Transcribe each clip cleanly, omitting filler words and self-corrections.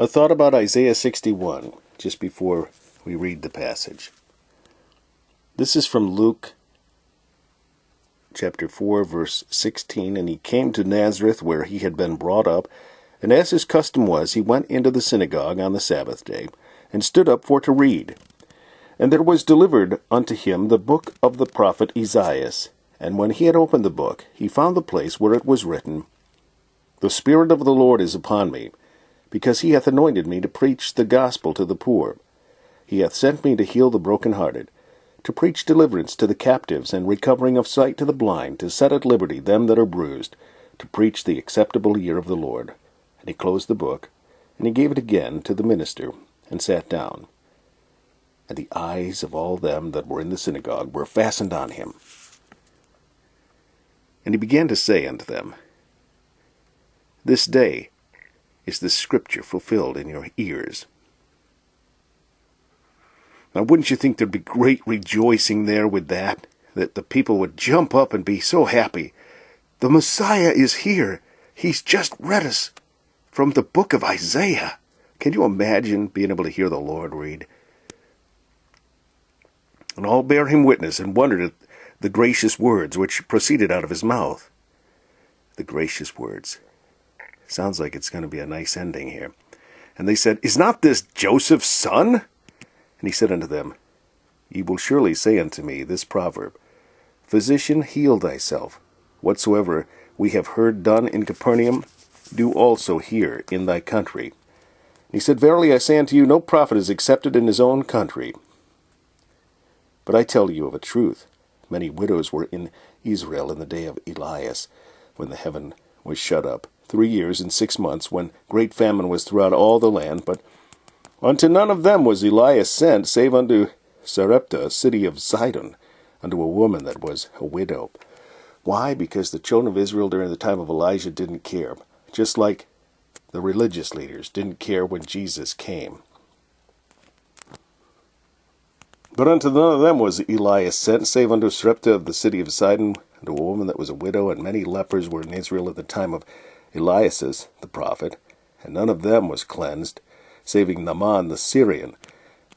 A thought about Isaiah 61, just before we read the passage. This is from Luke chapter 4, verse 16. And he came to Nazareth, where he had been brought up, and as his custom was, he went into the synagogue on the Sabbath day, and stood up for to read. And there was delivered unto him the book of the prophet Isaiah. And when he had opened the book, he found the place where it was written, The Spirit of the Lord is upon me, because he hath anointed me to preach the gospel to the poor. He hath sent me to heal the brokenhearted, to preach deliverance to the captives, and recovering of sight to the blind, to set at liberty them that are bruised, to preach the acceptable year of the Lord. And he closed the book, and he gave it again to the minister, and sat down. And the eyes of all them that were in the synagogue were fastened on him. And he began to say unto them, This day is this scripture fulfilled in your ears. Now, wouldn't you think there'd be great rejoicing there with that the people would jump up and be so happy? The Messiah is here. He's just read us from the book of Isaiah. Can you imagine being able to hear the Lord read? And all bare him witness, and wondered at the gracious words which proceeded out of his mouth. The gracious words. Sounds like it's going to be a nice ending here. And they said, Is not this Joseph's son? And he said unto them, Ye will surely say unto me this proverb, Physician, heal thyself. Whatsoever we have heard done in Capernaum, do also here in thy country. And he said, Verily I say unto you, no prophet is accepted in his own country. But I tell you of a truth, many widows were in Israel in the day of Elias, when the heaven was shut up, 3 years and 6 months, when great famine was throughout all the land. But unto none of them was Elias sent, save unto Sarepta, city of Sidon, unto a woman that was a widow. Why? Because the children of Israel during the time of Elijah didn't care, just like the religious leaders didn't care when Jesus came. But unto none of them was Elias sent, save unto Sarepta of the city of Sidon, unto a woman that was a widow, and many lepers were in Israel at the time of Elias the prophet, and none of them was cleansed, saving Naaman the Syrian.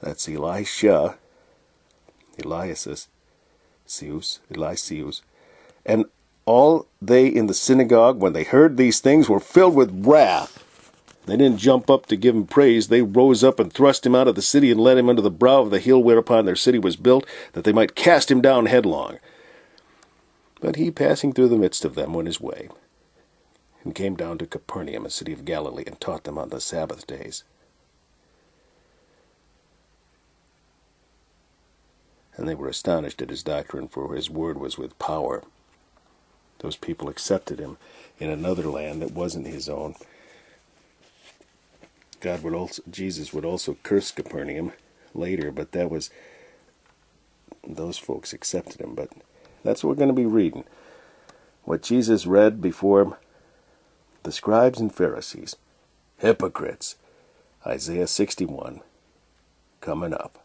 That's Elisha, Eliseus, and all they in the synagogue, when they heard these things, were filled with wrath. They didn't jump up to give him praise. They rose up and thrust him out of the city, and led him unto the brow of the hill whereupon their city was built, that they might cast him down headlong. But he, passing through the midst of them, went his way, and came down to Capernaum, a city of Galilee, and taught them on the Sabbath days. And they were astonished at his doctrine, for his word was with power. Those people accepted him in another land that wasn't his own. Jesus would also curse Capernaum later, but those folks accepted him. But that's what we're going to be reading. What Jesus read before the scribes and Pharisees. Hypocrites. Isaiah 61. Coming up.